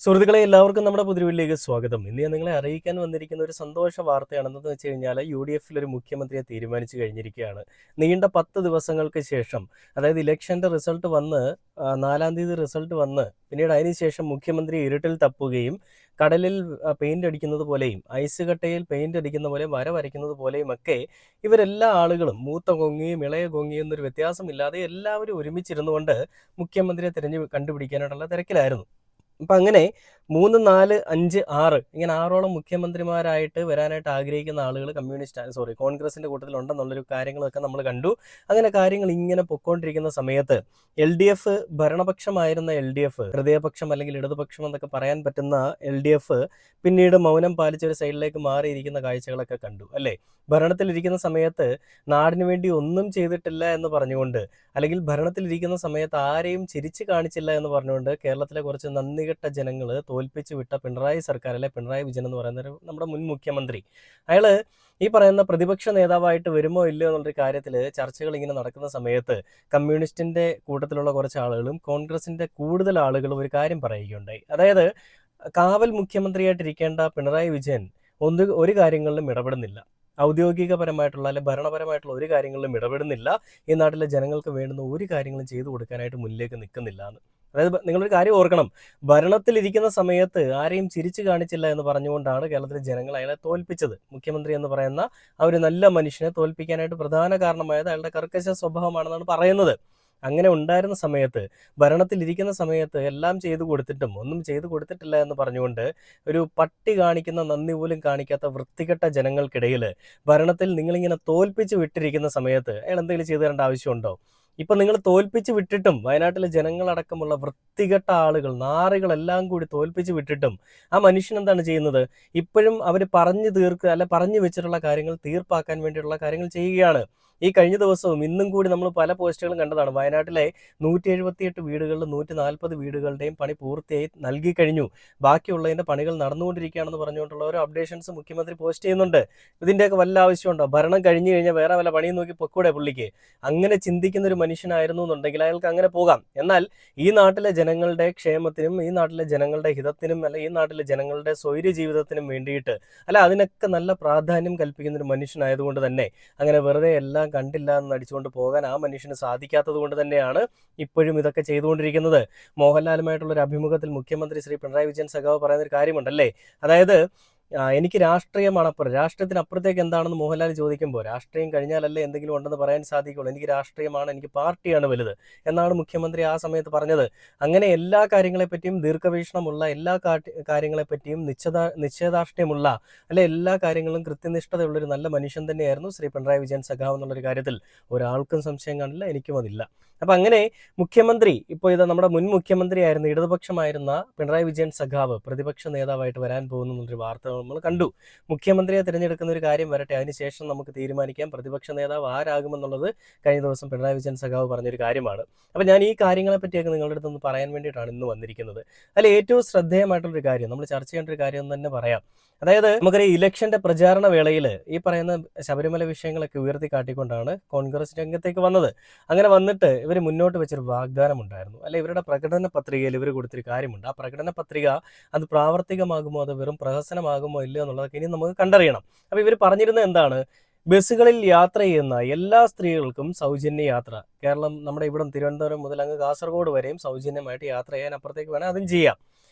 സുഹൃത്തുക്കളെ എല്ലാവർക്കും നമ്മുടെ പുതിയ സ്വാഗതം. ഇന്ന് ഞാൻ നിങ്ങളെ അറിയിക്കാൻ വന്നിരിക്കുന്ന ഒരു സന്തോഷ വാർത്തയാണെന്ന് വെച്ച് കഴിഞ്ഞാൽ UDFൽ ഒരു മുഖ്യമന്ത്രിയെ തീരുമാനിച്ചു കഴിഞ്ഞിരിക്കുകയാണ്. നീണ്ട 10 ദിവസങ്ങൾക്ക് ശേഷം, അതായത് ഇലക്ഷൻ്റെ റിസൾട്ട് വന്ന് 4-ാം തീയതി റിസൾട്ട് വന്ന് പിന്നീട് അതിനുശേഷം മുഖ്യമന്ത്രി ഇരുട്ടിൽ തപ്പുകയും കടലിൽ പെയിന്റ് അടിക്കുന്നത് പോലെയും ഐസ് കട്ടയിൽ പെയിന്റ് അടിക്കുന്ന പോലെയും വര വരയ്ക്കുന്നത് പോലെയും ഒക്കെ ഇവരെല്ലാ ആളുകളും മൂത്ത കൊങ്ങിയും ഇളയ കൊങ്ങിയും എന്നൊരു വ്യത്യാസമില്ലാതെ എല്ലാവരും ഒരുമിച്ചിരുന്നുകൊണ്ട് മുഖ്യമന്ത്രിയെ കണ്ടുപിടിക്കാനായിട്ടുള്ള തിരക്കിലായിരുന്നു. അപ്പം അങ്ങനെ 3, 4, 5, 6 ഇങ്ങനെ 6ഓളം മുഖ്യമന്ത്രിമാരായിട്ട് വരാനായിട്ട് ആഗ്രഹിക്കുന്ന ആളുകൾ കോൺഗ്രസിൻ്റെ കൂട്ടത്തിലുണ്ടെന്നുള്ളൊരു കാര്യങ്ങളൊക്കെ നമ്മൾ കണ്ടു. അങ്ങനെ കാര്യങ്ങൾ ഇങ്ങനെ പൊക്കോണ്ടിരിക്കുന്ന സമയത്ത് LDF ഭരണപക്ഷമായിരുന്ന LDF, ഹൃദയപക്ഷം അല്ലെങ്കിൽ ഇടതുപക്ഷം എന്നൊക്കെ പറയാൻ പറ്റുന്ന LDF പിന്നീട് മൗനം പാലിച്ചൊരു സൈഡിലേക്ക് മാറിയിരിക്കുന്ന കാഴ്ചകളൊക്കെ കണ്ടു അല്ലേ. ഭരണത്തിലിരിക്കുന്ന സമയത്ത് നാടിന് വേണ്ടി ഒന്നും ചെയ്തിട്ടില്ല എന്ന് പറഞ്ഞുകൊണ്ട്, അല്ലെങ്കിൽ ഭരണത്തിലിരിക്കുന്ന സമയത്ത് ആരെയും ചിരിച്ചു കാണിച്ചില്ല എന്ന് പറഞ്ഞുകൊണ്ട് കേരളത്തിലെ കുറച്ച് നന്ദികെട്ട ജനങ്ങൾ തോൽപ്പിച്ച് വിട്ട പിണറായി സർക്കാർ, അല്ലെ പിണറായി വിജയൻ എന്ന് പറയുന്ന നമ്മുടെ മുൻ മുഖ്യമന്ത്രി, അയാൾ ഈ പറയുന്ന പ്രതിപക്ഷ നേതാവായിട്ട് വരുമോ ഇല്ലയോ എന്നുള്ളൊരു കാര്യത്തിൽ ചർച്ചകൾ ഇങ്ങനെ നടക്കുന്ന സമയത്ത് കമ്മ്യൂണിസ്റ്റിൻ്റെ കൂട്ടത്തിലുള്ള കുറച്ച് ആളുകളും കോൺഗ്രസിൻ്റെ കൂടുതൽ ആളുകളും ഒരു കാര്യം പറയുകയുണ്ടായി. അതായത് കാവൽ മുഖ്യമന്ത്രിയായിട്ടിരിക്കേണ്ട പിണറായി വിജയൻ ഒരു കാര്യങ്ങളിലും ഇടപെടുന്നില്ല, ഔദ്യോഗികപരമായിട്ടുള്ള അല്ലെ ഭരണപരമായിട്ടുള്ള ഒരു കാര്യങ്ങളിലും ഇടപെടുന്നില്ല, ഈ നാട്ടിലെ ജനങ്ങൾക്ക് വേണ്ടുന്ന ഒരു കാര്യങ്ങളും ചെയ്തു കൊടുക്കാനായിട്ട് മുന്നിലേക്ക് നിൽക്കുന്നില്ല എന്ന്. അതായത് നിങ്ങളൊരു കാര്യം ഓർക്കണം, ഭരണത്തിലിരിക്കുന്ന സമയത്ത് ആരെയും ചിരിച്ചു കാണിച്ചില്ല എന്ന് പറഞ്ഞുകൊണ്ടാണ് കേരളത്തിലെ ജനങ്ങൾ അയാളെ തോൽപ്പിച്ചത്. മുഖ്യമന്ത്രി എന്ന് പറയുന്ന ആ ഒരു നല്ല മനുഷ്യനെ തോൽപ്പിക്കാനായിട്ട് പ്രധാന കാരണമായത് അയാളുടെ കർക്കശ സ്വഭാവമാണെന്നാണ് പറയുന്നത്. അങ്ങനെ ഉണ്ടായിരുന്ന സമയത്ത്, ഭരണത്തിലിരിക്കുന്ന സമയത്ത് എല്ലാം ചെയ്തു കൊടുത്തിട്ടും ഒന്നും ചെയ്തു കൊടുത്തിട്ടില്ല എന്ന് പറഞ്ഞുകൊണ്ട് ഒരു പട്ടി കാണിക്കുന്ന നന്ദി പോലും കാണിക്കാത്ത വൃത്തികെട്ട ജനങ്ങൾക്കിടയിൽ ഭരണത്തിൽ നിങ്ങളിങ്ങനെ തോൽപ്പിച്ച് വിട്ടിരിക്കുന്ന സമയത്ത് അയാൾ എന്തെങ്കിലും ചെയ്തു തരേണ്ട ആവശ്യമുണ്ടോ? ഇപ്പം നിങ്ങൾ തോൽപ്പിച്ച് വിട്ടിട്ടും വയനാട്ടിലെ ജനങ്ങളടക്കമുള്ള വൃത്തികെട്ട ആളുകൾ, നാറികളെല്ലാം കൂടി തോൽപ്പിച്ച് വിട്ടിട്ടും ആ മനുഷ്യൻ എന്താണ് ചെയ്യുന്നത്? ഇപ്പോഴും അവർ പറഞ്ഞു വെച്ചിട്ടുള്ള കാര്യങ്ങൾ തീർപ്പാക്കാൻ വേണ്ടിയിട്ടുള്ള കാര്യങ്ങൾ ചെയ്യുകയാണ്. ഈ കഴിഞ്ഞ ദിവസവും ഇന്നും കൂടി നമ്മൾ പല പോസ്റ്റുകളും കണ്ടതാണ്. വയനാട്ടിലെ 178 വീടുകളിൽ 140 വീടുകളുടെയും പണി പൂർത്തിയായി നൽകി കഴിഞ്ഞു, ബാക്കിയുള്ളതിൻ്റെ പണികൾ നടന്നുകൊണ്ടിരിക്കുകയാണെന്ന് പറഞ്ഞുകൊണ്ടുള്ള ഓരോ അപ്ഡേഷൻസ് മുഖ്യമന്ത്രി പോസ്റ്റ് ചെയ്യുന്നുണ്ട്. ഇതിൻ്റെയൊക്കെ വല്ല ആവശ്യമുണ്ടോ? ഭരണം കഴിഞ്ഞു കഴിഞ്ഞാൽ വേറെ വല്ല പണിയും നോക്കി പൊക്കൂടെ പുള്ളിക്ക്? അങ്ങനെ ചിന്തിക്കുന്ന ഒരു മനുഷ്യനായിരുന്നു എന്നുണ്ടെങ്കിൽ അയാൾക്ക് അങ്ങനെ പോകാം. എന്നാൽ ഈ നാട്ടിലെ ജനങ്ങളുടെ ക്ഷേമത്തിനും ഈ നാട്ടിലെ ജനങ്ങളുടെ ഹിതത്തിനും അല്ല ഈ നാട്ടിലെ ജനങ്ങളുടെ സ്വൈര്യ ജീവിതത്തിനും വേണ്ടിയിട്ട് അതിനൊക്കെ നല്ല പ്രാധാന്യം കൽപ്പിക്കുന്ന ഒരു മനുഷ്യനായതുകൊണ്ട് തന്നെ അങ്ങനെ വെറുതെ എല്ലാം കണ്ടില്ല എന്ന് അടിച്ചുകൊണ്ട് പോകാൻ ആ മനുഷ്യന് സാധിക്കാത്തത് കൊണ്ട് തന്നെയാണ് ഇപ്പോഴും ഇതൊക്കെ ചെയ്തുകൊണ്ടിരിക്കുന്നത്. മോഹൻലാലുമായിട്ടുള്ള ഒരു അഭിമുഖത്തിൽ മുഖ്യമന്ത്രി ശ്രീ പിണറായി വിജയൻ സഖാവ് പറയുന്ന ഒരു കാര്യമുണ്ടല്ലേ, അതായത് എനിക്ക് രാഷ്ട്രീയമാണ് രാഷ്ട്രീയത്തിനപ്പുറത്തേക്ക് എന്താണെന്ന് മോഹൻലാൽ ചോദിക്കുമ്പോൾ, രാഷ്ട്രീയം കഴിഞ്ഞാലല്ലേ എന്തെങ്കിലും ഉണ്ടെന്ന് പറയാൻ സാധിക്കുള്ളൂ, എനിക്ക് രാഷ്ട്രീയമാണ്, എനിക്ക് പാർട്ടിയാണ് വലുത് എന്നാണ് മുഖ്യമന്ത്രി ആ സമയത്ത് പറഞ്ഞത്. അങ്ങനെ എല്ലാ കാര്യങ്ങളെപ്പറ്റിയും ദീർഘവീക്ഷണമുള്ള, എല്ലാ കാര്യങ്ങളെപ്പറ്റിയും നിശ്ചയദാർഢ്യമുള്ള, എല്ലാ കാര്യങ്ങളും കൃത്യനിഷ്ഠതയുള്ളൊരു നല്ല മനുഷ്യൻ തന്നെയായിരുന്നു ശ്രീ പിണറായി വിജയൻ സഖാവ് എന്നുള്ളൊരു കാര്യത്തിൽ ഒരാൾക്കും സംശയം കാണില്ല, എനിക്കും അതില്ല. അപ്പം അങ്ങനെ മുഖ്യമന്ത്രി, ഇപ്പോൾ ഇത് നമ്മുടെ മുൻ മുഖ്യമന്ത്രിയായിരുന്ന ഇടതുപക്ഷമായിരുന്ന പിണറായി വിജയൻ സഖാവ് പ്രതിപക്ഷ നേതാവായിട്ട് വരാൻ പോകുന്നു എന്നൊരു വാർത്ത നമ്മൾ കണ്ടു. മുഖ്യമന്ത്രിയെ തിരഞ്ഞെടുക്കുന്ന ഒരു കാര്യം വരട്ടെ, അതിനുശേഷം നമുക്ക് തീരുമാനിക്കാം പ്രതിപക്ഷ നേതാവ് ആരാകുമെന്നുള്ളത് കഴിഞ്ഞ ദിവസം പിണറായി വിജയൻ സഖാവ് പറഞ്ഞൊരു കാര്യമാണ്. അപ്പം ഞാൻ ഈ കാര്യങ്ങളെ പറ്റിയൊക്കെ നിങ്ങളുടെ അടുത്തൊന്ന് പറയാൻ വേണ്ടിയിട്ടാണ് ഇന്ന് വന്നിരിക്കുന്നത്. ഏറ്റവും ശ്രദ്ധേയമായിട്ടുള്ളൊരു കാര്യം, നമ്മൾ ചർച്ച ചെയ്യേണ്ട ഒരു കാര്യം എന്ന് തന്നെ പറയാം. അതായത് നമുക്കൊരു ഇലക്ഷന്റെ പ്രചാരണ വേളയിൽ ഈ പറയുന്ന ശബരിമല വിഷയങ്ങളൊക്കെ ഉയർത്തി കാട്ടിക്കൊണ്ടാണ് കോൺഗ്രസ് രംഗത്തേക്ക് വന്നത്. അങ്ങനെ വന്നിട്ട് ഇവർ മുന്നോട്ട് വെച്ചൊരു വാഗ്ദാനം ഉണ്ടായിരുന്നു, ഇവരുടെ പ്രകടന പത്രികയിൽ ഇവർ കൊടുത്തൊരു കാര്യമുണ്ട്. ആ പ്രകടന പത്രിക അത് പ്രാവർത്തികമാകുമോ, അത് വെറും പ്രഹസനമാകുമോ ഇല്ലയോ എന്നുള്ളതൊക്കെ ഇനി നമുക്ക് കണ്ടറിയണം. അപ്പോൾ ഇവർ പറഞ്ഞിരുന്നത് എന്താണ്? ബസ്സുകളിൽ യാത്ര ചെയ്യുന്ന എല്ലാ സ്ത്രീകൾക്കും സൗജന്യ യാത്ര. കേരളം, നമ്മുടെ ഇവിടം തിരുവനന്തപുരം മുതൽ അങ്ങ് കാസർഗോഡ് വരെയും സൗജന്യമായിട്ട് യാത്ര ചെയ്യാൻ, അപ്പുറത്തേക്ക് വേണേൽ അതും ചെയ്യാം.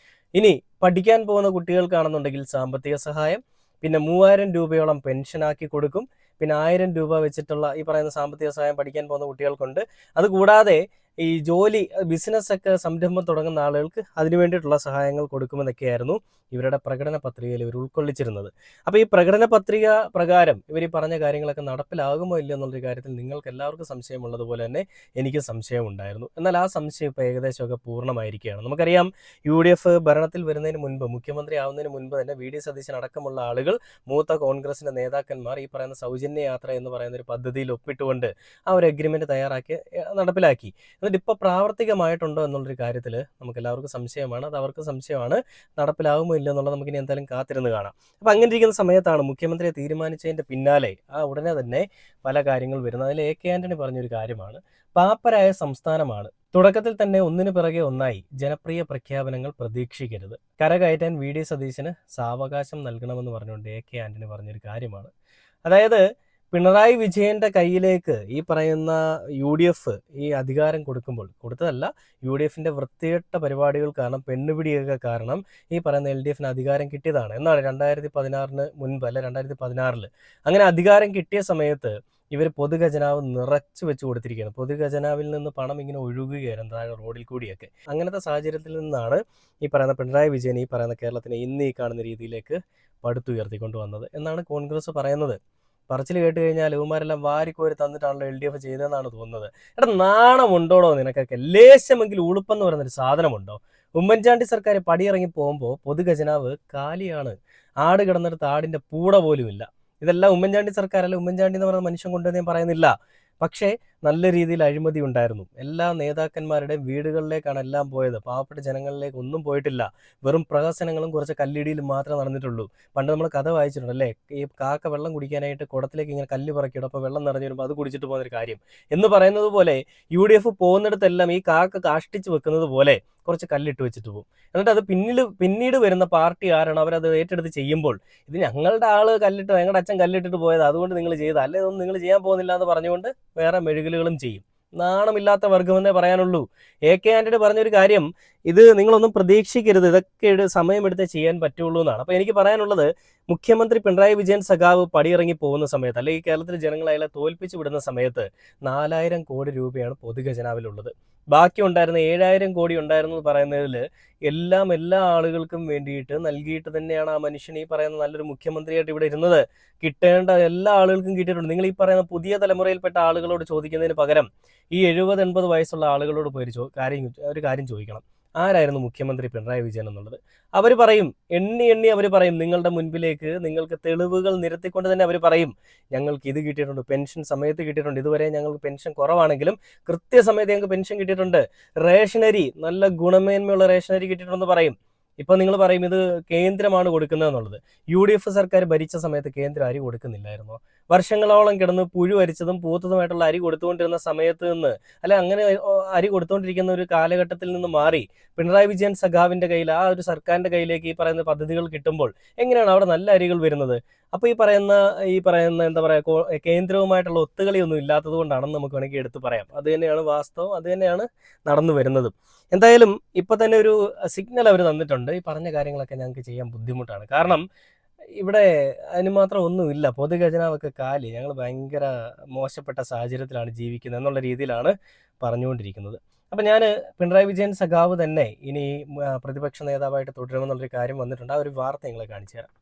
ഇനി പഠിക്കാൻ പോകുന്ന കുട്ടികൾക്കാണെന്നുണ്ടെങ്കിൽ സാമ്പത്തിക സഹായം, പിന്നെ 3000 രൂപയോളം പെൻഷനാക്കി കൊടുക്കും, പിന്നെ 1000 രൂപ വെച്ചിട്ടുള്ള ഈ പറയുന്ന സാമ്പത്തിക സഹായം പഠിക്കാൻ പോകുന്ന കുട്ടികൾക്കുണ്ട്. അതുകൂടാതെ ഈ ബിസിനസ്സൊക്കെ സംരംഭം തുടങ്ങുന്ന ആളുകൾക്ക് അതിനു വേണ്ടിയിട്ടുള്ള സഹായങ്ങൾ കൊടുക്കുമെന്നൊക്കെയായിരുന്നു ഇവരുടെ പ്രകടന പത്രികയിൽ ഇവർ ഉൾക്കൊള്ളിച്ചിരുന്നത്. അപ്പോൾ ഈ പ്രകടന പത്രിക പ്രകാരം ഇവർ ഈ പറഞ്ഞ കാര്യങ്ങളൊക്കെ നടപ്പിലാകുമോ ഇല്ലയോ എന്നുള്ളൊരു കാര്യത്തിൽ നിങ്ങൾക്ക് എല്ലാവർക്കും സംശയമുള്ളതുപോലെ തന്നെ എനിക്ക് സംശയമുണ്ടായിരുന്നു. എന്നാൽ ആ സംശയം ഇപ്പോൾ ഏകദേശമൊക്കെ പൂർണ്ണമായിരിക്കുകയാണ്. നമുക്കറിയാം, UDF ഭരണത്തിൽ വരുന്നതിന് മുൻപ്, മുഖ്യമന്ത്രി ആവുന്നതിന് മുൻപ് തന്നെ VD സതീശൻ അടക്കമുള്ള ആളുകൾ, മൂത്ത കോൺഗ്രസിൻ്റെ നേതാക്കന്മാർ ഈ പറയുന്ന സൗജന്യ യാത്ര എന്ന് പറയുന്ന ഒരു പദ്ധതിയിൽ ഒപ്പിട്ടുകൊണ്ട് ആ ഒരു അഗ്രിമെൻറ്റ് തയ്യാറാക്കി നടപ്പിലാക്കി. എന്നിട്ട് ഇപ്പോൾ പ്രാവർത്തികമായിട്ടുണ്ടോ എന്നുള്ളൊരു കാര്യത്തിൽ നമുക്ക് എല്ലാവർക്കും സംശയമാണ്. അത് അവർക്ക് സംശയമാണ്. നടപ്പിലാകുമോ ഇല്ല എന്നുള്ളത് നമുക്കിനി എന്തായാലും കാത്തിരുന്ന് കാണാം. അപ്പോൾ അങ്ങനെ ഇരിക്കുന്ന സമയത്താണ് മുഖ്യമന്ത്രിയെ തീരുമാനിച്ചതിൻ്റെ പിന്നാലെ ഉടനെ തന്നെ പല കാര്യങ്ങൾ വരുന്നത്. അതിൽ എ കെ ആന്റണി പറഞ്ഞൊരു കാര്യമാണ്, പാപ്പരായ സംസ്ഥാനമാണ്, തുടക്കത്തിൽ തന്നെ ഒന്നിനു പിറകെ ഒന്നായി ജനപ്രിയ പ്രഖ്യാപനങ്ങൾ പ്രതീക്ഷിക്കരുത്, കരകയറ്റാൻ വി ഡി സതീശന് സാവകാശം നൽകണമെന്ന് പറഞ്ഞുകൊണ്ട് എ കെ ആന്റണി പറഞ്ഞൊരു കാര്യമാണ്. അതായത് പിണറായി വിജയന്റെ കയ്യിലേക്ക് ഈ പറയുന്ന യു ഡി എഫ് ഈ അധികാരം കൊടുത്തതല്ല, യു ഡി എഫിന്റെ വൃത്തികെട്ട പരിപാടികൾ കാരണം, പെണ്ണുപിടിയൊക്കെ കാരണം ഈ പറയുന്ന എൽ ഡി എഫിന് അധികാരം കിട്ടിയതാണ്. എന്നാണ് 2016 മുൻപ്, അല്ലെ 2016 അങ്ങനെ അധികാരം കിട്ടിയ സമയത്ത് ഇവർ പൊതുഖജനാവ് നിറച്ചു വെച്ച് കൊടുത്തിരിക്കുകയാണ്. പൊതുഖജനാവിൽ നിന്ന് പണം ഇങ്ങനെ ഒഴുകുകയാണ് താഴെ റോഡിൽ കൂടിയൊക്കെ. അങ്ങനത്തെ സാഹചര്യത്തിൽ നിന്നാണ് ഈ പറയുന്ന പിണറായി വിജയൻ ഈ പറയുന്ന കേരളത്തിനെ ഇന്ന് ഈ കാണുന്ന രീതിയിലേക്ക് പടുത്തുയർത്തിക്കൊണ്ടുവന്നത് എന്നാണ് കോൺഗ്രസ് പറയുന്നത്. പറച്ചിൽ കേട്ട് കഴിഞ്ഞാൽ ഇവന്മാരെല്ലാം വാരിക്കോരി തന്നിട്ടാണല്ലോ എൽ ഡി എഫ് ചെയ്തതെന്നാണ് തോന്നുന്നത്. എടാ, നാണമുണ്ടോടോ നിനക്കൊക്കെ? ലേശമെങ്കിലും ഉളുപ്പെന്ന് പറയുന്നൊരു സാധനമുണ്ടോ? ഉമ്മൻചാണ്ടി സർക്കാർ പടിയിറങ്ങി പോകുമ്പോൾ പൊതുഖജനാവ് കാലിയാണ്. ആട് കിടന്നിടത്ത് ആടിന്റെ പൂട പോലും ഇല്ല. ഇതെല്ലാം ഉമ്മൻചാണ്ടി സർക്കാരല്ല, ഉമ്മൻചാണ്ടി എന്ന് പറയുന്ന മനുഷ്യൻ കൊണ്ടുവന്ന് ഞാൻ പറയുന്നില്ല. പക്ഷേ നല്ല രീതിയിൽ അഴിമതി ഉണ്ടായിരുന്നു. എല്ലാ നേതാക്കന്മാരുടെയും വീടുകളിലേക്കാണ് എല്ലാം പോയത്. പാവപ്പെട്ട ജനങ്ങളിലേക്ക് ഒന്നും പോയിട്ടില്ല. വെറും പ്രഹസനങ്ങളും കുറച്ച് കല്ലിടിയിലും മാത്രമേ നടന്നിട്ടുള്ളൂ. പണ്ട് നമ്മൾ കഥ വായിച്ചിട്ടുണ്ട് അല്ലേ, ഈ കാക്ക വെള്ളം കുടിക്കാനായിട്ട് കുടത്തിലേക്ക് ഇങ്ങനെ കല്ല് പറക്കിയിടും, അപ്പോൾ വെള്ളം നിറഞ്ഞു വരുമ്പോൾ അത് കുടിച്ചിട്ട് പോകുന്നൊരു കാര്യം എന്ന് പറയുന്നത് പോലെ യു ഡി എഫ് പോകുന്നിടത്തെല്ലാം ഈ കാക്ക കാഷ്ടിച്ച് വെക്കുന്നത് പോലെ കുറച്ച് കല്ലിട്ട് വെച്ചിട്ട് പോകും. എന്നിട്ട് അത് പിന്നീട് വരുന്ന പാർട്ടി ആരാണ് അവരത് ഏറ്റെടുത്ത് ചെയ്യുമ്പോൾ ഇത് ഞങ്ങളുടെ ആള് കല്ലിട്ട്, ഞങ്ങളുടെ അച്ഛൻ കല്ലിട്ടിട്ട് പോയത്, അതുകൊണ്ട് നിങ്ങൾ ചെയ്ത, അല്ലെ ഇതൊന്നും നിങ്ങൾ ചെയ്യാൻ പോകുന്നില്ല എന്ന് പറഞ്ഞുകൊണ്ട് വേറെ മെഴുകലുകളും ചെയ്യും. നാണമില്ലാത്ത വർഗമെന്നേ പറയാനുള്ളൂ. എ കെ ആന്റണി പറഞ്ഞൊരു കാര്യം, ഇത് നിങ്ങളൊന്നും പ്രതീക്ഷിക്കരുത്, ഇതൊക്കെ സമയമെടുത്തേ ചെയ്യാൻ പറ്റുള്ളൂ എന്നാണ്. അപ്പോൾ എനിക്ക് പറയാനുള്ളത്, മുഖ്യമന്ത്രി പിണറായി വിജയൻ സഖാവ് പടിയിറങ്ങി പോകുന്ന സമയത്ത്, അല്ലെങ്കിൽ കേരളത്തിലെ ജനങ്ങൾ അയാളെ തോൽപ്പിച്ചു വിടുന്ന സമയത്ത് 4000 കോടി രൂപയാണ് പൊതുഖജനാവിലുള്ളത്. ബാക്കി ഉണ്ടായിരുന്ന 7000 കോടി ഉണ്ടായിരുന്നു എന്ന് പറയുന്നതിൽ എല്ലാ ആളുകൾക്കും വേണ്ടിയിട്ട് നൽകിയിട്ട് തന്നെയാണ് ആ മനുഷ്യൻ ഈ പറയുന്ന നല്ലൊരു മുഖ്യമന്ത്രിയായിട്ട് ഇവിടെ ഇരുന്നത്. കിട്ടേണ്ട എല്ലാ ആളുകൾക്കും കിട്ടിയിട്ടുണ്ട്. നിങ്ങൾ ഈ പറയുന്ന പുതിയ തലമുറയിൽപ്പെട്ട ആളുകളോട് ചോദിക്കുന്നതിന് പകരം ഈ 70-80 വയസ്സുള്ള ആളുകളോട് പോയി ഒരു കാര്യം ചോദിക്കണം, ആരായിരുന്നു മുഖ്യമന്ത്രി പിണറായി വിജയൻ എന്നുള്ളത്. അവർ പറയും, എണ്ണി അവർ പറയും, നിങ്ങളുടെ മുൻപിലേക്ക് നിങ്ങൾക്ക് തെളിവുകൾ നിരത്തിക്കൊണ്ട് തന്നെ അവർ പറയും, ഞങ്ങൾക്ക് ഇത് കിട്ടിയിട്ടുണ്ട്, പെൻഷൻ സമയത്ത് കിട്ടിയിട്ടുണ്ട്, ഇതുവരെ ഞങ്ങൾക്ക് പെൻഷൻ കുറവാണെങ്കിലും കൃത്യസമയത്ത് ഞങ്ങൾക്ക് പെൻഷൻ കിട്ടിയിട്ടുണ്ട്, റേഷനരി നല്ല ഗുണമേന്മയുള്ള റേഷനരി കിട്ടിയിട്ടുണ്ടെന്ന് പറയും. ഇപ്പം നിങ്ങൾ പറയും ഇത് കേന്ദ്രമാണ് കൊടുക്കുന്നത് എന്നുള്ളത്. യു ഡി എഫ് സർക്കാർ ഭരിച്ച സമയത്ത് കേന്ദ്രം അരി കൊടുക്കുന്നില്ലായിരുന്നോ? വർഷങ്ങളോളം കിടന്ന് പുഴു അരിച്ചതും പൂത്തതുമായിട്ടുള്ള അരി കൊടുത്തുകൊണ്ടിരുന്ന സമയത്ത് നിന്ന്, അല്ലെ അങ്ങനെ അരി കൊടുത്തുകൊണ്ടിരിക്കുന്ന ഒരു കാലഘട്ടത്തിൽ നിന്ന് മാറി പിണറായി വിജയൻ സഖാവിൻ്റെ കയ്യിൽ, ആ ഒരു സർക്കാരിൻ്റെ കയ്യിലേക്ക് ഈ പറയുന്ന പദ്ധതികൾ കിട്ടുമ്പോൾ എങ്ങനെയാണ് അവിടെ നല്ല അരികൾ വരുന്നത്? അപ്പോൾ ഈ പറയുന്ന എന്താ പറയുക, കേന്ദ്രവുമായിട്ടുള്ള ഒത്തുകളിയൊന്നും ഇല്ലാത്തത് കൊണ്ടാണെന്ന് നമുക്ക് വേണമെങ്കിൽ എടുത്ത് പറയാം. അത് തന്നെയാണ് വാസ്തവം, അത് തന്നെയാണ് നടന്നു വരുന്നത്. എന്തായാലും ഇപ്പം തന്നെ ഒരു സിഗ്നൽ അവർ തന്നിട്ടുണ്ട്, ഈ പറഞ്ഞ കാര്യങ്ങളൊക്കെ ഞങ്ങൾക്ക് ചെയ്യാൻ ബുദ്ധിമുട്ടാണ്. കാരണം ഇവിടെ അതിന് മാത്രം ഒന്നുമില്ല, പൊതുഖജനാവൊക്കെ കാലി, ഞങ്ങൾ ഭയങ്കര മോശപ്പെട്ട സാഹചര്യത്തിലാണ് ജീവിക്കുന്നത് എന്നുള്ള രീതിയിലാണ് പറഞ്ഞുകൊണ്ടിരിക്കുന്നത്. അപ്പം ഞാൻ പിണറായി വിജയൻ സഖാവ് തന്നെ ഇനി പ്രതിപക്ഷ നേതാവായിട്ട് തുടരുമെന്നുള്ളൊരു കാര്യം വന്നിട്ടുണ്ട്. ആ ഒരു വാർത്ത നിങ്ങളെ കാണിച്ചു തരാം.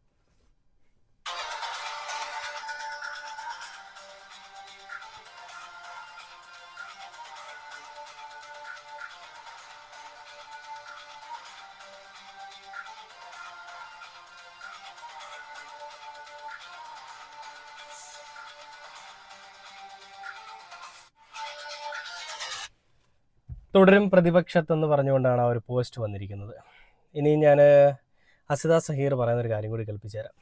തുടരും പ്രതിപക്ഷത്തെന്ന് പറഞ്ഞുകൊണ്ടാണ് ആ ഒരു പോസ്റ്റ് വന്നിരിക്കുന്നത്. ഇനി ഞാൻ അസിത സഹീർ പറയുന്ന ഒരു കാര്യം കൂടി കേൾപ്പിച്ചു തരാം.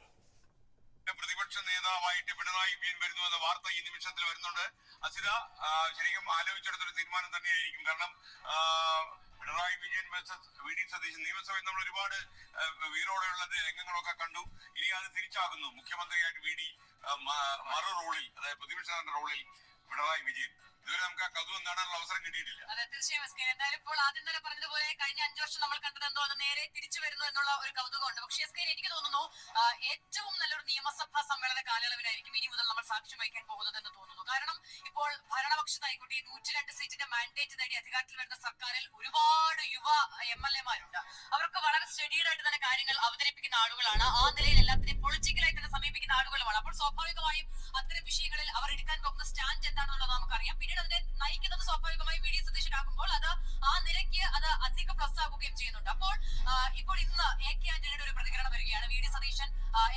പ്രതിപക്ഷ നേതാവായിട്ട് പിണറായി വിജയൻ വരുന്നു എന്ന വാർത്ത ഈ നിമിഷത്തിൽ വരുന്നുണ്ട്. അസിത ശരിക്കും ആലോചിച്ചെടുത്തൊരു തീരുമാനം തന്നെയായിരിക്കും. കാരണം പിണറായി വിജയൻ വി ഡി സതീശൻ നിയമസഭയിൽ നമ്മൾ ഒരുപാട് വീരോടെയുള്ള രംഗങ്ങളൊക്കെ കണ്ടു. ഇനി അത് തിരിച്ചാകുന്നു. മുഖ്യമന്ത്രിയായിട്ട് വി ഡി മറു റോളിൽ, അതായത് പ്രതിപക്ഷ റോളിൽ പിണറായി വിജയൻ. ഇതുവരെ നമുക്ക് ആ കൗതുകം കാണാനുള്ള അവസരം കിട്ടിയിട്ടില്ല. അതെ, തീർച്ചയായും. എന്തായാലും ഇപ്പോൾ ആദ്യം തന്നെ പറഞ്ഞതുപോലെ കഴിഞ്ഞ 5 വർഷം നമ്മൾ കണ്ടത് എന്തോ അത് നേരെ തിരിച്ചു വരുന്നു എന്നുള്ള ഒരു കൗതുകമുണ്ട്. പക്ഷേ എനിക്ക് തോന്നുന്നു ഏറ്റവും നല്ലൊരു നിയമസഭാ സമ്മേളന കാലയളവിലായിരിക്കും ഇനി മുതൽ നമ്മൾ സാക്ഷ്യം വഹിക്കാൻ പോകുന്നത് എന്ന് തോന്നുന്നു. കാരണം ഇപ്പോൾ ഭരണപക്ഷത്തായിക്കോട്ടെ 102 സീറ്റിന്റെ മാൻഡേറ്റ് നേടി അധികാരത്തിൽ വരുന്ന സർക്കാരിൽ ഒരുപാട് യുവ MLA-മാരുണ്ട്. അവർക്ക് വളരെ സ്റ്റഡിയായിട്ട് തന്നെ കാര്യങ്ങൾ അവതരിപ്പിക്കുന്ന ആളുകളാണ്. ആ നിലയിൽ എല്ലാത്തിനെയും പൊളിറ്റിക്കലായി തന്നെ സമീപിക്കുന്ന ആളുകളുമാണ്. അപ്പോൾ സ്വാഭാവികമായും അത്തരം വിഷയങ്ങളിൽ അവർ എടുക്കാൻ പോകുന്ന സ്റ്റാൻഡ് എന്താണെന്നുള്ളത് നമുക്കറിയാം. പിന്നീട് അതിനെ നയിക്കുന്നത് സ്വാഭാവികമായും വി ഡി സതീശനാകുമ്പോൾ അത് ആ നിരക്ക് അത് അധിക പ്ലസ് ആകുകയും ചെയ്യുന്നുണ്ട്. അപ്പോൾ ഇപ്പോൾ ഇന്ന് AK ആന്റണിയുടെ ഒരു പ്രതികരണം വരികയാണ്. VD സതീശൻ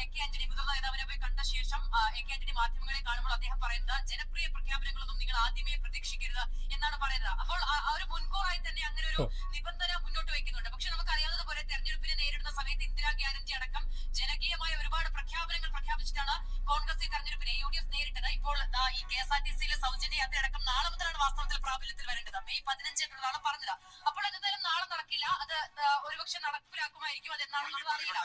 AK ആന്റണി മുതിർന്ന നേതാവിനെ പോയി കണ്ട ശേഷം AK ആന്റണി മാധ്യമങ്ങളെ കാണുമ്പോൾ അദ്ദേഹം പറയുന്നത് ജനപ്രിയ പ്രഖ്യാപനങ്ങളൊന്നും നിങ്ങൾ ആദ്യമേ പ്രതീക്ഷിക്കരുത് എന്നാണ് പറയുന്നത്. അപ്പോൾ ഒരു മുൻകൂറായി തന്നെ അങ്ങനെ ഒരു നിബന്ധന മുന്നോട്ട് വയ്ക്കുന്നുണ്ട്. പക്ഷെ നമുക്കറിയാവുന്നതുപോലെ തെരഞ്ഞെടുപ്പിനെ നേരിടുന്ന സമയത്ത് ഇന്ദിരാ ഗ്യാരണ്ടി അടക്കം ജനകീയമായ ഒരുപാട് പ്രഖ്യാപനങ്ങൾ പ്രഖ്യാപിച്ചിട്ടാണ് കോൺഗ്രസ് ഈ തെരഞ്ഞെടുപ്പിനെ UDF നേരിട്ടത്. ഇപ്പോൾ ഈ KSRTCയിലെ സൗജന്യ യാത്ര അടക്കം നാളെ മുതലാണ് വാസ്തവത്തിൽ പ്രാബല്യത്തിൽ വരേണ്ടത്. May 15 എന്നാണ് പറഞ്ഞത്. അപ്പോൾ എന്തായാലും നാളെ നടക്കില്ല, അത് ഒരുപക്ഷെ നടപ്പിലാക്കുമായിരിക്കും. അതെന്നാണെന്നുള്ളത് അറിയില്ല.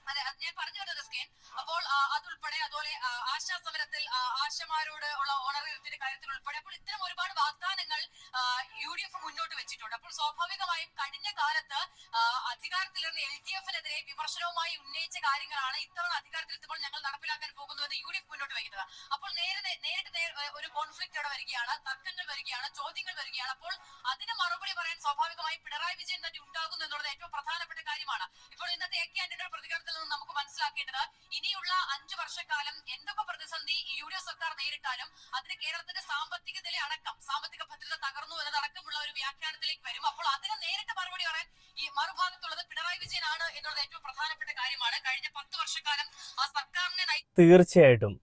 അതെ, അത് ഞാൻ പറഞ്ഞു വരുന്നത് സ്കേൻ. അപ്പോൾ അതുൾപ്പെടെ അതുപോലെ ആശാസമരത്തിൽ ആശമാരോട് ഉള്ള ഓണറേറിയത്തിന്റെ കാര്യത്തിൽ ഉൾപ്പെടെ അപ്പോൾ ഇത്തരം ഒരുപാട് വാഗ്ദാനങ്ങൾ UDF മുന്നോട്ട് വെച്ചിട്ടുണ്ട്. അപ്പോൾ സ്വാഭാവികമായും കഴിഞ്ഞ കാലത്ത് അധികാരത്തിലിരുന്ന LDF-നെതിരെ വിമർശനവുമായി ഉന്നയിച്ച കാര്യങ്ങളാണ് ഇത്തവണ അധികാരത്തിലെത്തുമ്പോൾ ഞങ്ങൾ നടപ്പിലാക്കാൻ പോകുന്നുവെന്ന് UDF മുന്നോട്ട് വയ്ക്കുന്നത്. അപ്പോൾ നേരിട്ട് ഒരു കോൺഫ്ലിക്റ്റ് അവിടെ വരികയാണ്, തർക്കങ്ങൾ വരികയാണ്, ചോദ്യങ്ങൾ വരികയാണ്. അപ്പോൾ അതിന് മറുപടി പറയാൻ സ്വാഭാവികമായും പിണറായി വിജയൻ തന്നെ ഉണ്ടാകുന്നു എന്നുള്ളത് ഏറ്റവും പ്രധാനപ്പെട്ട കാര്യമാണ്. ഇപ്പോൾ ഇന്നത്തെ AK ആന്റണിയുടെ പ്രതികരണത്തിൽ നിന്ന് നമുക്ക് മനസ്സിലാക്കേണ്ടത് ഇനിയുള്ള 5 വർഷക്കാലം എന്തൊക്കെ പ്രതിസന്ധി UDF സർക്കാർ നേരിട്ടാലും അതിന് കേരളത്തിന്റെ സാമ്പത്തിക നില അടക്കം സാമ്പത്തിക ഭദ്രത തകർന്നു എന്നതടക്കമുള്ള ഒരു വ്യാഖ്യാനത്തിലേക്ക് വരും. അപ്പോൾ അതിന് നേരിട്ട് മറുപടി പറയാൻ ഈ മറുഭാഗത്തുള്ളത് പിണറായി വിജയനാണ് എന്നുള്ളത് ഏറ്റവും പ്രധാനപ്പെട്ട കാര്യമാണ്. കഴിഞ്ഞ 10 വർഷക്കാലം ആ സർക്കാരിനെ തീർച്ചയായിട്ടും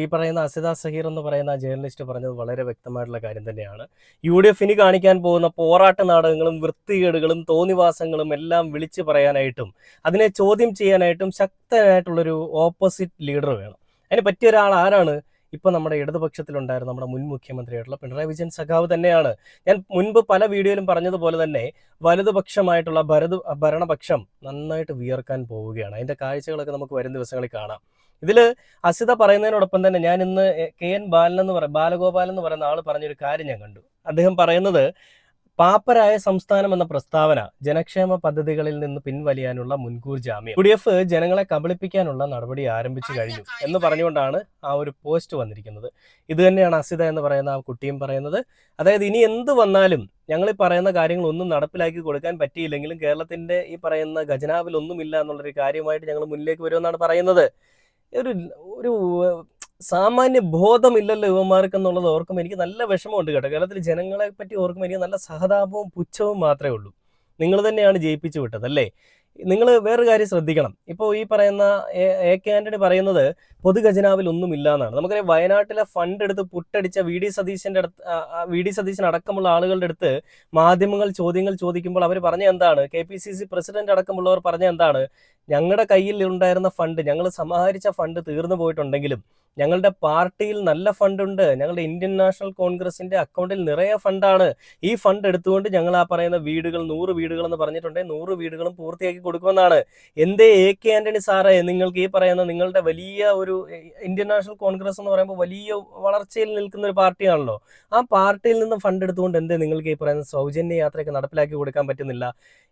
ഈ പറയുന്ന അസിത സഹീർ എന്ന് പറയുന്ന ജേർണലിസ്റ്റ് പറഞ്ഞത് വളരെ വ്യക്തമായിട്ടുള്ള കാര്യം തന്നെയാണ്. UDF ഇനി കാണിക്കാൻ പോകുന്ന പോരാട്ട നാടകങ്ങളും വൃത്തികേടുകളും തോന്നിവാസങ്ങളും എല്ലാം വിളിച്ചു പറയാനായിട്ടും അതിനെ ചോദ്യം ചെയ്യാനായിട്ടും ശക്തനായിട്ടുള്ളൊരു ഓപ്പോസിറ്റ് ലീഡർ വേണം. അതിന് പറ്റിയ ഒരാൾ ആരാണ്? ഇപ്പം നമ്മുടെ ഇടതുപക്ഷത്തിലുണ്ടായിരുന്ന നമ്മുടെ മുൻ മുഖ്യമന്ത്രിയായിട്ടുള്ള പിണറായി വിജയൻ സഖാവ് തന്നെയാണ്. ഞാൻ മുൻപ് പല വീഡിയോയിലും പറഞ്ഞതുപോലെ തന്നെ വലതുപക്ഷമായിട്ടുള്ള ഭരണപക്ഷം നന്നായിട്ട് വിയർക്കാൻ പോവുകയാണ്. അതിൻ്റെ കാഴ്ചകളൊക്കെ നമുക്ക് വരും ദിവസങ്ങളിൽ കാണാം. ഇതിൽ അസിത പറയുന്നതിനോടൊപ്പം തന്നെ ഞാൻ ഇന്ന് KN ബാലഗോപാലൻ എന്ന് പറയുന്ന ആൾ പറഞ്ഞൊരു കാര്യം ഞാൻ കണ്ടു. അദ്ദേഹം പറയുന്നത് പാപ്പരായ സംസ്ഥാനം എന്ന പ്രസ്താവന ജനക്ഷേമ പദ്ധതികളിൽ നിന്ന് പിൻവലിയാനുള്ള മുൻകൂർ ജാമ്യം UDF ജനങ്ങളെ കബളിപ്പിക്കാനുള്ള നടപടി ആരംഭിച്ചു കഴിഞ്ഞു എന്ന് പറഞ്ഞുകൊണ്ടാണ് ആ ഒരു പോസ്റ്റ് വന്നിരിക്കുന്നത്. ഇത് തന്നെയാണ് അസിത എന്ന് പറയുന്ന ആ കുട്ടിയും പറയുന്നത്. അതായത് ഇനി എന്ത് വന്നാലും ഞങ്ങൾ ഈ പറയുന്ന കാര്യങ്ങളൊന്നും നടപ്പിലാക്കി കൊടുക്കാൻ പറ്റിയില്ലെങ്കിലും കേരളത്തിന്റെ ഈ പറയുന്ന ഖജനാവിൽ ഒന്നുമില്ല എന്നുള്ളൊരു കാര്യമായിട്ട് ഞങ്ങൾ മുന്നിലേക്ക് വരുമെന്നാണ് പറയുന്നത്. ഒരു സാമാന്യ ബോധമില്ലല്ലോ യുവമാർക്ക് എന്നുള്ളത് ഓർക്കുമ്പോൾ എനിക്ക് നല്ല വിഷമമുണ്ട് കേട്ടോ. കേരളത്തിലെ ജനങ്ങളെ പറ്റി ഓർക്കുമ്പോൾ എനിക്ക് നല്ല സഹതാപവും പുച്ഛവും മാത്രമേ ഉള്ളൂ. നിങ്ങൾ തന്നെയാണ് ജയിപ്പിച്ചു വിട്ടത് അല്ലേ? നിങ്ങൾ വേറൊരു കാര്യം ശ്രദ്ധിക്കണം. ഇപ്പോൾ ഈ പറയുന്ന AK ആന്റണി പറയുന്നത് പൊതുഖജനാവിൽ ഒന്നുമില്ല എന്നാണ്. നമുക്കറിയാം വയനാട്ടിലെ ഫണ്ട് എടുത്ത് പുട്ടടിച്ച VD സതീശൻ അടക്കമുള്ള ആളുകളുടെ അടുത്ത് മാധ്യമങ്ങൾ ചോദ്യങ്ങൾ ചോദിക്കുമ്പോൾ അവർ പറഞ്ഞ എന്താണ്? KPCC പ്രസിഡന്റ് അടക്കമുള്ളവർ പറഞ്ഞ എന്താണ്? ഞങ്ങളുടെ കയ്യിൽ ഉണ്ടായിരുന്ന ഫണ്ട്, ഞങ്ങൾ സമാഹരിച്ച ഫണ്ട് തീർന്നു പോയിട്ടുണ്ടെങ്കിലും ഞങ്ങളുടെ പാർട്ടിയിൽ നല്ല ഫണ്ടുണ്ട്. ഞങ്ങളുടെ ഇന്ത്യൻ നാഷണൽ കോൺഗ്രസിന്റെ അക്കൗണ്ടിൽ നിറയെ ഫണ്ടാണ്. ഈ ഫണ്ട് എടുത്തുകൊണ്ട് ഞങ്ങൾ ആ പറയുന്ന വീടുകൾ 100 വീടുകൾ എന്ന് പറഞ്ഞിട്ടുണ്ടെങ്കിൽ 100 വീടുകളും പൂർത്തിയാക്കി കൊടുക്കുമെന്നാണ്. എന്തേ AK ആന്റണി സാറേ നിങ്ങൾക്ക് ഈ പറയുന്ന നിങ്ങളുടെ വലിയ ഒരു ഇന്ത്യൻ നാഷണൽ കോൺഗ്രസ് എന്ന് പറയുമ്പോൾ വലിയ വളർച്ചയിൽ നിൽക്കുന്ന ഒരു പാർട്ടിയാണല്ലോ, ആ പാർട്ടിയിൽ നിന്ന് ഫണ്ട് എടുത്തുകൊണ്ട് എന്തേ നിങ്ങൾക്ക് ഈ പറയുന്ന സൗജന്യ യാത്രയൊക്കെ നടപ്പിലാക്കി കൊടുക്കാൻ പറ്റുന്നില്ല?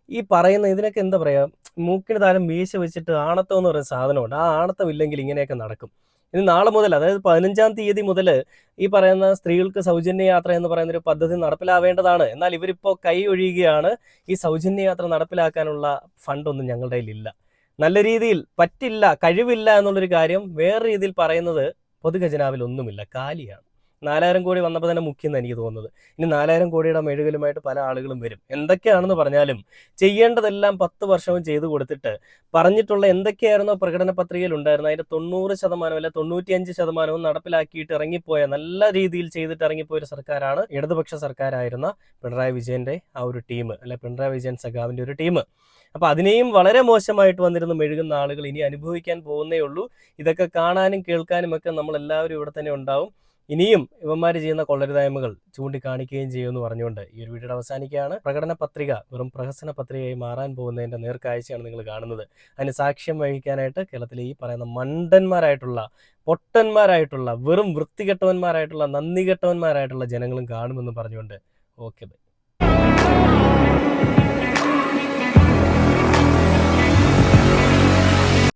ഈ പറയുന്ന ഇതിനൊക്കെ എന്താ പറയുക, മൂക്കിന് താരം മീശ വെച്ചിട്ട് ആണത്തം എന്ന് പറയുന്ന സാധനമുണ്ട്. ആ ആണത്തം ഇല്ലെങ്കിൽ ഇങ്ങനെയൊക്കെ നടക്കും. ഇനി നാളെ മുതൽ, അതായത് 15-ാം തീയതി മുതൽ ഈ പറയുന്ന സ്ത്രീകൾക്ക് സൗജന്യ യാത്ര എന്ന് പറയുന്ന ഒരു പദ്ധതി നടപ്പിലാവേണ്ടതാണ്. എന്നാൽ ഇവരിപ്പോൾ കൈ ഒഴിയുകയാണ്. ഈ സൗജന്യ യാത്ര നടപ്പിലാക്കാനുള്ള ഫണ്ടൊന്നും ഞങ്ങളുടെ കയ്യിലില്ല, നല്ല രീതിയിൽ പറ്റില്ല, കഴിവില്ല എന്നുള്ളൊരു കാര്യം വേറെ രീതിയിൽ പറയുന്നത് പൊതുഖജനാവിൽ ഒന്നുമില്ല, കാലിയാണ്. 4000 കോടി വന്നപ്പോൾ തന്നെ മുഖ്യെന്ന് എനിക്ക് തോന്നുന്നത്. ഇനി 4000 കോടിയുടെ മെഴുകലുമായിട്ട് പല ആളുകളും വരും. എന്തൊക്കെയാണെന്ന് പറഞ്ഞാലും ചെയ്യേണ്ടതെല്ലാം 10 വർഷവും ചെയ്തു കൊടുത്തിട്ട് പറഞ്ഞിട്ടുള്ള എന്തൊക്കെയായിരുന്നോ പ്രകടന പത്രികയിൽ ഉണ്ടായിരുന്നത് അതിൻ്റെ 90% അല്ല 95% നടപ്പിലാക്കിയിട്ട് ഇറങ്ങിപ്പോയ, നല്ല രീതിയിൽ ചെയ്തിട്ട് ഇറങ്ങിപ്പോയ ഒരു സർക്കാരാണ് ഇടതുപക്ഷ സർക്കാരായിരുന്ന പിണറായി വിജയൻ്റെ ആ ഒരു ടീം, അല്ലെ പിണറായി വിജയൻ സഖാവിൻ്റെ ഒരു ടീം. അപ്പോൾ അതിനെയും വളരെ മോശമായിട്ട് വന്നിരുന്ന് മെഴുകുന്ന ആളുകൾ ഇനി അനുഭവിക്കാൻ പോകുന്നേ ഉള്ളൂ. ഇതൊക്കെ കാണാനും കേൾക്കാനും ഒക്കെ നമ്മളെല്ലാവരും ഇവിടെ തന്നെ ഉണ്ടാവും. ഇനിയും ഇവന്മാർ ചെയ്യുന്ന കൊള്ളരുതായ്മകൾ ചൂണ്ടിക്കാണിക്കുകയും ചെയ്യുമെന്ന് പറഞ്ഞുകൊണ്ട് ഈ ഒരു വീഡിയോ അവസാനിക്കുകയാണ്. പ്രകടന പത്രിക വെറും പ്രഹസന പത്രികയായി മാറാൻ പോകുന്നതിൻ്റെ നേർക്കാഴ്ചയാണ് നിങ്ങൾ കാണുന്നത്. അതിന് സാക്ഷ്യം വഹിക്കാനായിട്ട് കേരളത്തിലെ ഈ പറയുന്ന മണ്ടന്മാരായിട്ടുള്ള, പൊട്ടന്മാരായിട്ടുള്ള, വെറും വൃത്തികെട്ടവന്മാരായിട്ടുള്ള, നന്ദി കെട്ടവന്മാരായിട്ടുള്ള ജനങ്ങളും കാണുമെന്ന് പറഞ്ഞുകൊണ്ട് ഓക്കെ ബൈ.